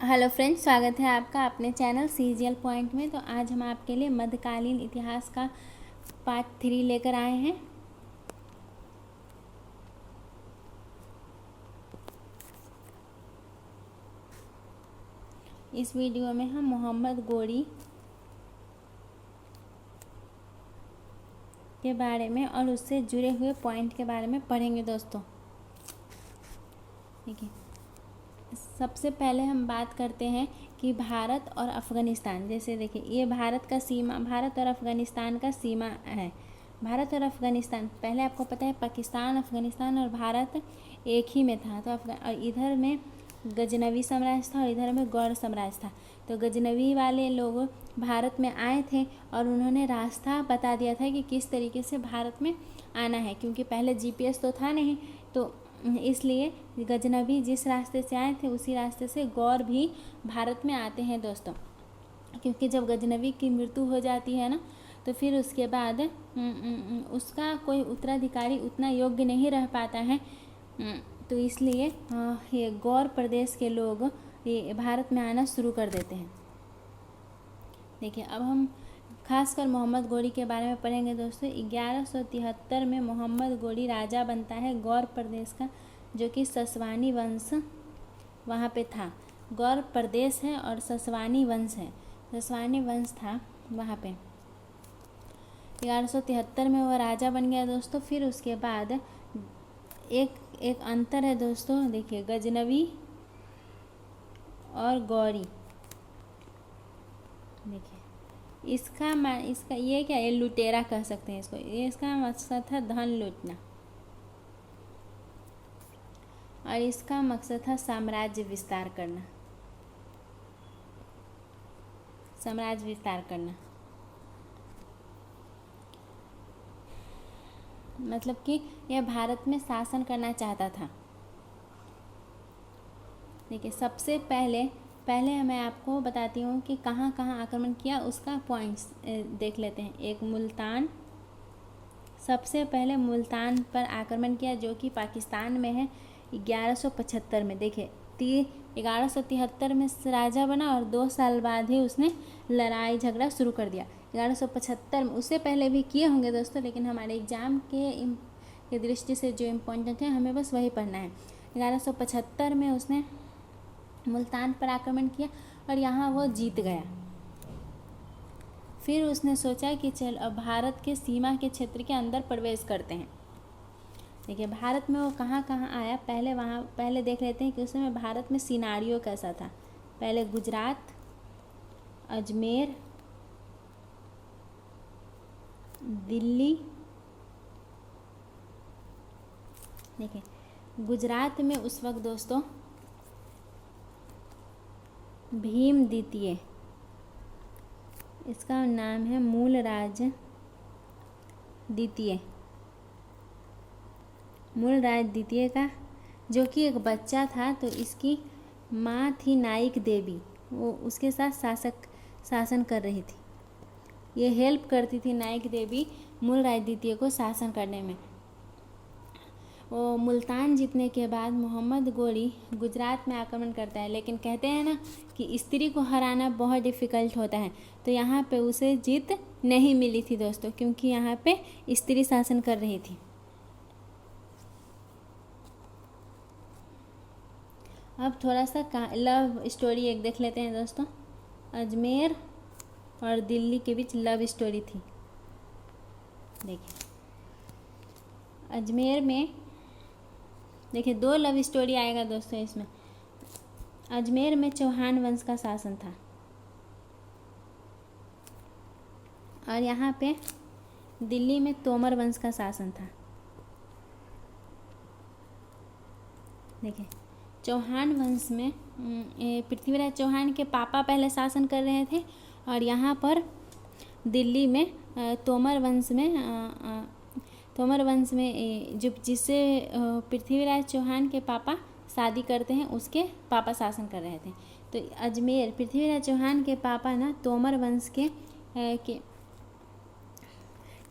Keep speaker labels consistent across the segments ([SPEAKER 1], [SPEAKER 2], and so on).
[SPEAKER 1] Hello friends, स्वागत है आपका अपने चैनल सीजीएल पॉइंट में। तो आज हम आपके लिए मध्यकालीन इतिहास का पार्ट 3 लेकर आए हैं। इस वीडियो में हम मोहम्मद गोरी के बारे में और उससे जुड़े हुए पॉइंट के बारे में पढ़ेंगे दोस्तों। ठीक है, सबसे पहले हम बात करते हैं कि भारत और अफ़गानिस्तान। जैसे देखिए, ये भारत और अफ़गानिस्तान का सीमा है। भारत और अफ़गानिस्तान, पहले आपको पता है पाकिस्तान, अफ़गानिस्तान और भारत एक ही में था। तो और इधर में गजनवी साम्राज्य था और इधर में गौड़ साम्राज्य था। तो गजनवी वाले लोग भारत में आए थे और उन्होंने रास्ता बता दिया था कि किस तरीके से भारत में आना है, क्योंकि पहले जीपीएस तो था नहीं। तो इसलिए गजनवी जिस रास्ते से आए थे उसी रास्ते से गौर भी भारत में आते हैं दोस्तों। क्योंकि जब गजनवी की मृत्यु हो जाती है ना, तो फिर उसके बाद उसका कोई उत्तराधिकारी उतना योग्य नहीं रह पाता है। तो इसलिए ये गौर प्रदेश के लोग ये भारत में आना शुरू कर देते हैं। देखिए, अब हम खासकर मोहम्मद गोरी के बारे में पढ़ेंगे दोस्तों। 1173 में मोहम्मद गोरी राजा बनता है गौर प्रदेश का, जो कि ससवानी वंश वहाँ पे था। गौर प्रदेश है और ससवानी वंश है, ससवानी वंश था वहाँ पे। 1173 में वो राजा बन गया दोस्तों। फिर उसके बाद एक अंतर है दोस्तों। देखिए, गजनवी और गौरी। देखिए, इसका ये क्या, ये लुटेरा कह सकते हैं इसको। ये इसका मकसद था धन लूटना और इसका मकसद था साम्राज्य विस्तार करना। साम्राज्य विस्तार करना मतलब कि यह भारत में शासन करना चाहता था। देखिए, सबसे पहले मैं आपको बताती हूँ कि कहाँ कहाँ आक्रमण किया, उसका पॉइंट्स देख लेते हैं। एक मुल्तान, सबसे पहले मुल्तान पर आक्रमण किया, जो कि पाकिस्तान में है, 1175 में। देखिए, 1173 में राजा बना और 2 साल बाद ही उसने लड़ाई झगड़ा शुरू कर दिया। 1175 में, उससे पहले भी किए होंगे दोस्तों, लेकिन हमारे एग्ज़ाम के दृष्टि से जो इम्पोर्टेंट है हमें बस वही पढ़ना है। 1175 में उसने मुल्तान पर आक्रमण किया और यहाँ वो जीत गया। फिर उसने सोचा कि चल अब भारत के सीमा के क्षेत्र के अंदर प्रवेश करते हैं। देखिए, भारत में वो कहाँ कहाँ आया, पहले देख लेते हैं कि उस समय भारत में सिनारियो कैसा था। पहले गुजरात, अजमेर, दिल्ली। देखिए, गुजरात में उस वक्त दोस्तों भीम द्वितीय, इसका नाम है मूलराज द्वितीय का, जो कि एक बच्चा था। तो इसकी माँ थी नाइक देवी, वो उसके साथ शासन कर रही थी। ये हेल्प करती थी नाइक देवी मूलराज द्वितीय को शासन करने में। वो मुल्तान जीतने के बाद मोहम्मद गोरी गुजरात में आक्रमण करता है, लेकिन कहते हैं ना कि स्त्री को हराना बहुत डिफ़िकल्ट होता है। तो यहाँ पे उसे जीत नहीं मिली थी दोस्तों, क्योंकि यहाँ पे स्त्री शासन कर रही थी। अब थोड़ा सा लव स्टोरी एक देख लेते हैं दोस्तों। अजमेर और दिल्ली के बीच लव स्टोरी थी। देखिए, अजमेर में देखिए 2 लव स्टोरी आएगा दोस्तों इसमें। अजमेर में चौहान वंश का शासन था और यहाँ पे दिल्ली में तोमर वंश का शासन था। देखिए, चौहान वंश में पृथ्वीराज चौहान के पापा पहले शासन कर रहे थे और यहाँ पर दिल्ली में तोमर वंश में जो जिससे पृथ्वीराज चौहान के पापा शादी करते हैं, उसके पापा शासन कर रहे थे। तो अजमेर, पृथ्वीराज चौहान के पापा ना तोमर वंश के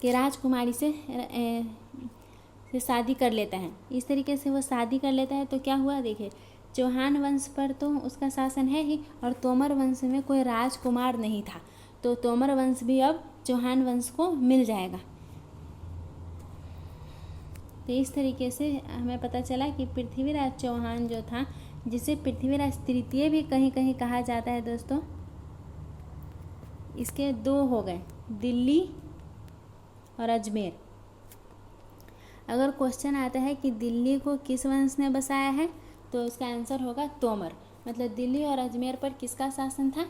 [SPEAKER 1] राजकुमारी से शादी कर लेता है। इस तरीके से वो शादी कर लेता है। तो क्या हुआ, देखिए, चौहान वंश पर तो उसका शासन है ही, और तोमर वंश में कोई राजकुमार नहीं था, तो तोमर वंश भी अब चौहान वंश को मिल जाएगा। तो इस तरीके से हमें पता चला कि पृथ्वीराज चौहान जो था, जिसे पृथ्वीराज तृतीय भी कहीं कहीं कहा जाता है दोस्तों, इसके दो हो गए, दिल्ली और अजमेर। अगर क्वेश्चन आता है कि दिल्ली को किस वंश ने बसाया है, तो उसका आंसर होगा तोमर। मतलब दिल्ली और अजमेर पर किसका शासन था?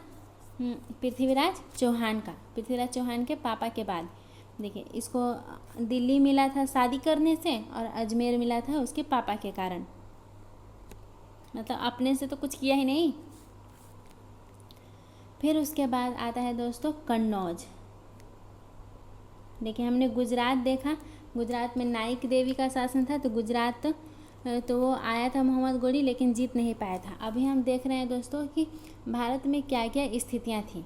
[SPEAKER 1] पृथ्वीराज चौहान का, पृथ्वीराज चौहान के पापा के बाद। देखिए, इसको दिल्ली मिला था शादी करने से, और अजमेर मिला था उसके पापा के कारण, मतलब अपने से तो कुछ किया ही नहीं। फिर उसके बाद आता है दोस्तों कन्नौज। देखिए, हमने गुजरात देखा, गुजरात में नाइक देवी का शासन था, तो गुजरात तो वो आया था मोहम्मद गोरी, लेकिन जीत नहीं पाया था। अभी हम देख रहे हैं दोस्तों कि भारत में क्या क्या स्थितियां थी।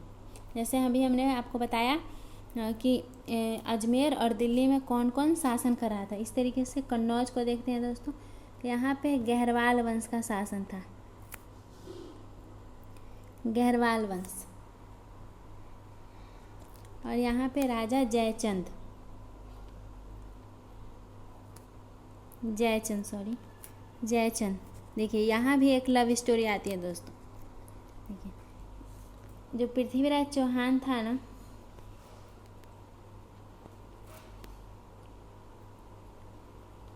[SPEAKER 1] जैसे अभी हमने आपको बताया कि अजमेर और दिल्ली में कौन कौन शासन कर रहा था। इस तरीके से कन्नौज को देखते हैं दोस्तों, यहाँ पे गहरवाल वंश का शासन था, गहरवाल वंश। और यहाँ पे राजा जयचंद देखिए, यहाँ भी एक लव स्टोरी आती है दोस्तों। देखिए, जो पृथ्वीराज चौहान था ना,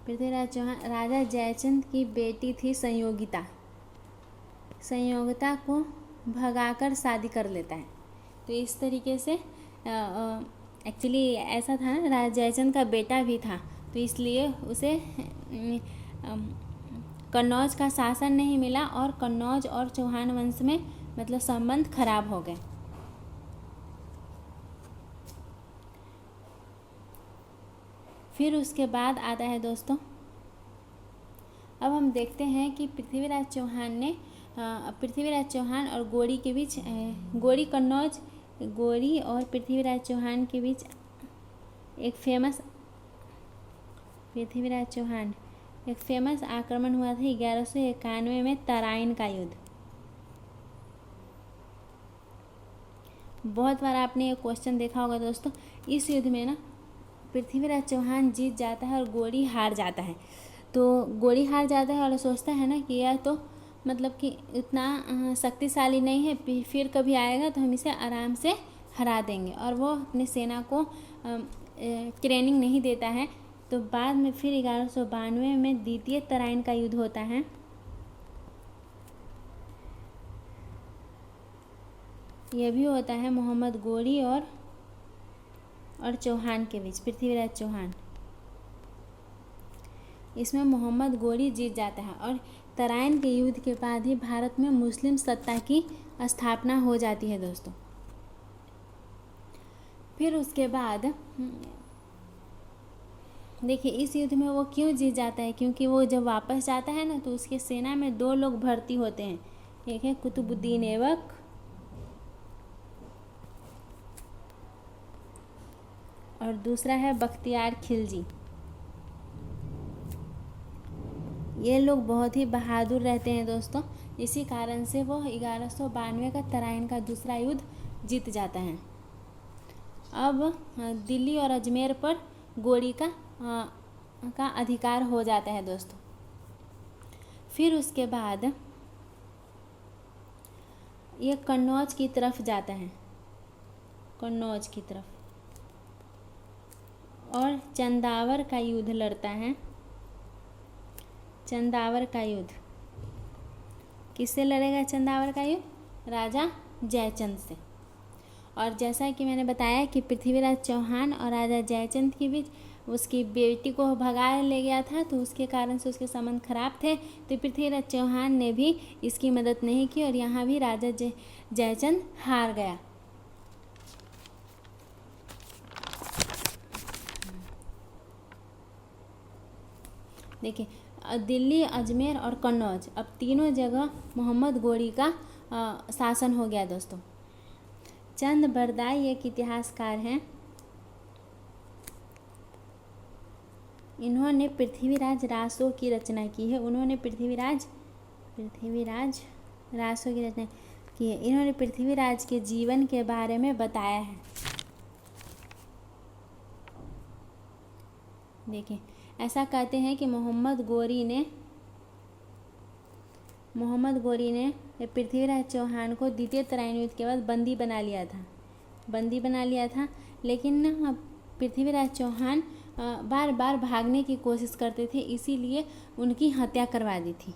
[SPEAKER 1] पृथ्वीराज चौहान राजा जयचंद की बेटी थी संयोगिता को भगाकर शादी कर लेता है। तो इस तरीके से एक्चुअली ऐसा था ना, राजा जयचंद का बेटा भी था, तो इसलिए उसे कन्नौज का शासन नहीं मिला, और कन्नौज और चौहान वंश में मतलब संबंध खराब हो गए। फिर उसके बाद आता है दोस्तों, अब हम देखते हैं कि पृथ्वीराज चौहान और गोरी के बीच, गोरी और पृथ्वीराज चौहान के बीच एक फेमस आक्रमण हुआ था 1191 में, तराइन का युद्ध। बहुत बार आपने ये क्वेश्चन देखा होगा दोस्तों। इस युद्ध में ना पृथ्वीराज चौहान जीत जाता है और गोरी हार जाता है। तो गोरी हार जाता है और सोचता है ना कि यह तो मतलब कि इतना शक्तिशाली नहीं है, फिर कभी आएगा तो हम इसे आराम से हरा देंगे, और वो अपनी सेना को ट्रेनिंग नहीं देता है। तो बाद में फिर 1192 में द्वितीय तराइन का युद्ध होता है। यह भी होता है मोहम्मद गोरी और चौहान के बीच, पृथ्वीराज चौहान। इसमें मोहम्मद गोरी जीत जाता है, और तराइन के युद्ध के बाद ही भारत में मुस्लिम सत्ता की स्थापना हो जाती है दोस्तों। फिर उसके बाद देखिए, इस युद्ध में वो क्यों जीत जाता है, क्योंकि वो जब वापस जाता है ना, तो उसके सेना में दो लोग भर्ती होते हैं। एक है कुतुबुद्दीन ऐबक, और दूसरा है बख्तियार खिलजी। ये लोग बहुत ही बहादुर रहते हैं दोस्तों। इसी कारण से वो 1192 का तराइन का दूसरा युद्ध जीत जाता है। अब दिल्ली और अजमेर पर गोरी का अधिकार हो जाता है दोस्तों। फिर उसके बाद ये कन्नौज की तरफ जाता है, कन्नौज की तरफ, और चंदावर का युद्ध लड़ता है। चंदावर का युद्ध किससे लड़ेगा? चंदावर का युद्ध राजा जयचंद से। और जैसा कि मैंने बताया कि पृथ्वीराज चौहान और राजा जयचंद के बीच उसकी बेटी को भगा ले गया था, तो उसके कारण से उसके संबंध खराब थे। तो पृथ्वीराज चौहान ने भी इसकी मदद नहीं की, और यहाँ भी राजा जयचंद हार गया। देखिए, दिल्ली, अजमेर और कन्नौज, अब तीनों जगह मोहम्मद गोरी का शासन हो गया दोस्तों। चंद बरदाई एक इतिहासकार हैं। इन्होंने पृथ्वीराज रासो की रचना की है। उन्होंने पृथ्वीराज पृथ्वीराज रासो की रचना की है। इन्होंने पृथ्वीराज के जीवन के बारे में बताया है। देखिए, ऐसा कहते हैं कि मोहम्मद गोरी ने पृथ्वीराज चौहान को द्वितीय तराइन युद्ध के बाद बंदी बना लिया था। लेकिन पृथ्वीराज चौहान बार बार भागने की कोशिश करते थे, इसीलिए उनकी हत्या करवा दी थी।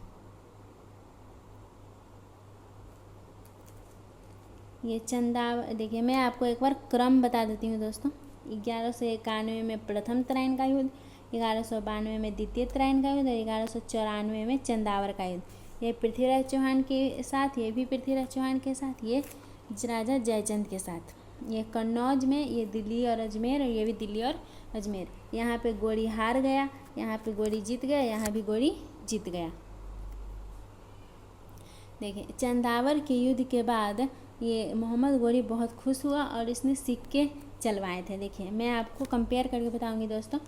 [SPEAKER 1] ये चंदावर, देखिए मैं आपको एक बार क्रम बता देती हूँ दोस्तों। 1191 में प्रथम तराइन का युद्ध, 1192 में द्वितीय तराइन का युद्ध और 1194 में चंदावर का युद्ध। ये पृथ्वीराज चौहान के साथ, ये भी पृथ्वीराज चौहान के साथ, ये राजा जयचंद के साथ। ये कन्नौज में, ये दिल्ली और अजमेर, और ये भी दिल्ली और अजमेर। यहाँ पे गोरी हार गया, यहाँ पे गोरी जीत गया, यहाँ भी गोरी जीत गया। देखिए, चंदावर के युद्ध के बाद ये मोहम्मद गोरी बहुत खुश हुआ और इसने सिक्के चलवाए थे। देखिए, मैं आपको कंपेयर करके बताऊंगी दोस्तों।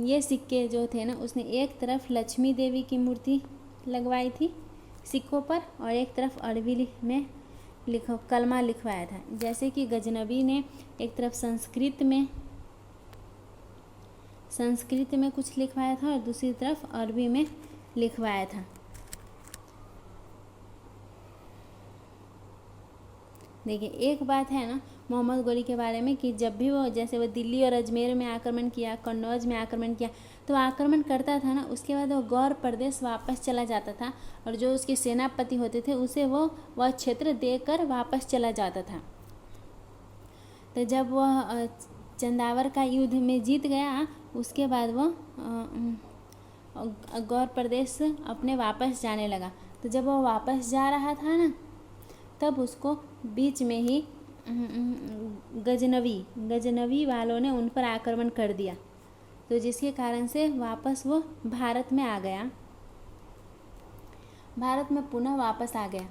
[SPEAKER 1] ये सिक्के जो थे ना, उसने एक तरफ लक्ष्मी देवी की मूर्ति लगवाई थी सिक्कों पर, और एक तरफ अरबी में कलमा लिखवाया था। जैसे कि गजनबी ने एक तरफ संस्कृत में कुछ लिखवाया था और दूसरी तरफ अरबी में लिखवाया था। देखिए, एक बात है ना मोहम्मद गोरी के बारे में कि जब भी वो, जैसे वो दिल्ली और अजमेर में आक्रमण किया, कन्नौज में आक्रमण किया, तो आक्रमण करता था ना, उसके बाद वो गौर प्रदेश वापस चला जाता था और जो उसके सेनापति होते थे उसे वह क्षेत्र देकर वापस चला जाता था। तो जब वह चंदावर का युद्ध में जीत गया, उसके बाद वो गौर प्रदेश अपने वापस जाने लगा। तो जब वो वापस जा रहा था ना, तब उसको बीच में ही गजनवी वालों ने उन पर आक्रमण कर दिया, तो जिसके कारण से वापस वो भारत में आ गया, भारत में पुनः वापस आ गया।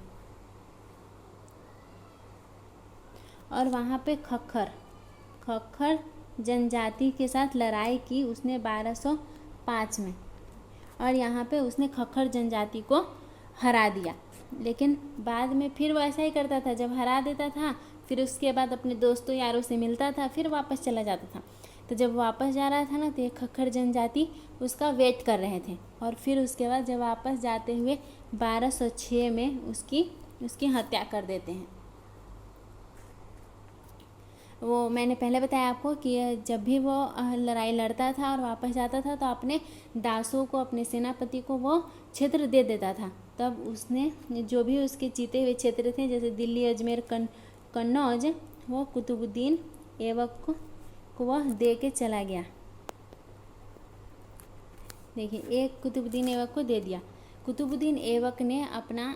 [SPEAKER 1] और वहाँ पे खक्खर जनजाति के साथ लड़ाई की उसने 1205 में, और यहाँ पे उसने खक्खर जनजाति को हरा दिया। लेकिन बाद में फिर वो ऐसा ही करता था, जब हरा देता था फिर उसके बाद अपने दोस्तों यारों से मिलता था, फिर वापस चला जाता था। तो जब वापस जा रहा था ना, तो ये खक्खर जनजाति उसका वेट कर रहे थे, और फिर उसके बाद जब वापस जाते हुए 1206 में उसकी हत्या कर देते हैं। वो मैंने पहले बताया आपको कि जब भी वो लड़ाई लड़ता था और वापस जाता था, तो अपने दासों को, अपने सेनापति को वो क्षेत्र दे देता था। तब उसने जो भी उसके जीते हुए क्षेत्र थे, जैसे दिल्ली, अजमेर, कन्नौज, वो कुतुबुद्दीन ऐबक को वह दे के चला गया। देखिए, एक कुतुबुद्दीन ऐबक को दे दिया। कुतुबुद्दीन ऐबक ने अपना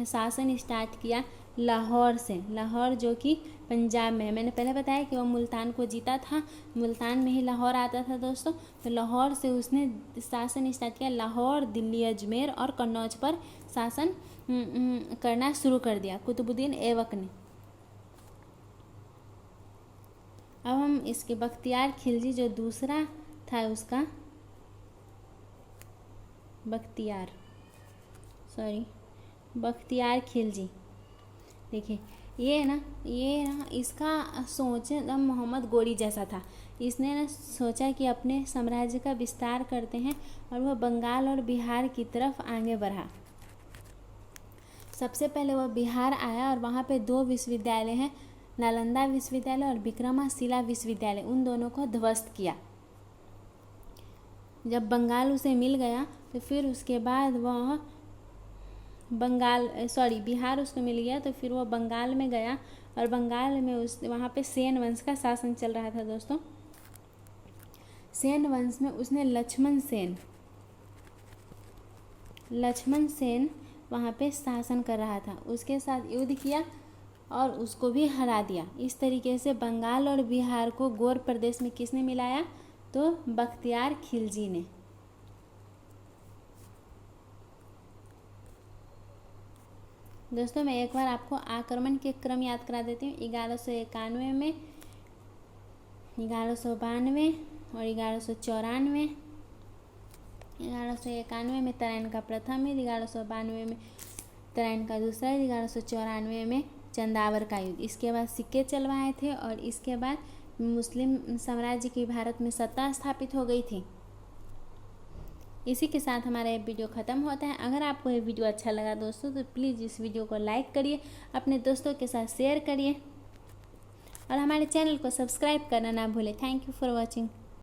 [SPEAKER 1] शासन स्टार्ट किया लाहौर से। लाहौर जो कि पंजाब में है। मैंने पहले बताया कि वो मुल्तान को जीता था, मुल्तान में ही लाहौर आता था दोस्तों। तो लाहौर से उसने शासन स्टार्ट किया। लाहौर, दिल्ली, अजमेर और कन्नौज पर शासन करना शुरू कर दिया कुतुबुद्दीन ऐबक ने। अब हम इसके बख्तियार खिलजी जो दूसरा था उसका, बख्तियार खिलजी। देखिए, ये ना इसका सोच एकदम मोहम्मद गोरी जैसा था। इसने ना सोचा कि अपने साम्राज्य का विस्तार करते हैं, और वह बंगाल और बिहार की तरफ आगे बढ़ा। सबसे पहले वह बिहार आया और वहाँ पे 2 विश्वविद्यालय हैं, नालंदा विश्वविद्यालय और विक्रमशिला विश्वविद्यालय, उन दोनों को ध्वस्त किया। जब बंगाल उसे मिल गया तो फिर उसके बाद वह बिहार उसको मिल गया, तो फिर वो बंगाल में गया, और बंगाल में वहाँ पे सेन वंश का शासन चल रहा था दोस्तों। सेन वंश में उसने लक्ष्मण सेन वहाँ पे शासन कर रहा था, उसके साथ युद्ध किया और उसको भी हरा दिया। इस तरीके से बंगाल और बिहार को गौर प्रदेश में किसने मिलाया, तो बख्तियार खिलजी ने। दोस्तों, मैं एक बार आपको आक्रमण के क्रम याद करा देती हूँ। 1191 में, 1192 और 1194। 1191 में तराइन का प्रथम युद्ध, 1192 में उत्तरायण का दूसरा युद्ध 1194 में चंदावर का युद्ध। इसके बाद सिक्के चलवाए थे और इसके बाद मुस्लिम साम्राज्य की भारत में सत्ता स्थापित हो गई थी। इसी के साथ हमारा ये वीडियो ख़त्म होता है। अगर आपको ये वीडियो अच्छा लगा दोस्तों तो प्लीज़ इस वीडियो को लाइक करिए, अपने दोस्तों के साथ शेयर करिए और हमारे चैनल को सब्सक्राइब करना ना भूलें। Thank you for watching.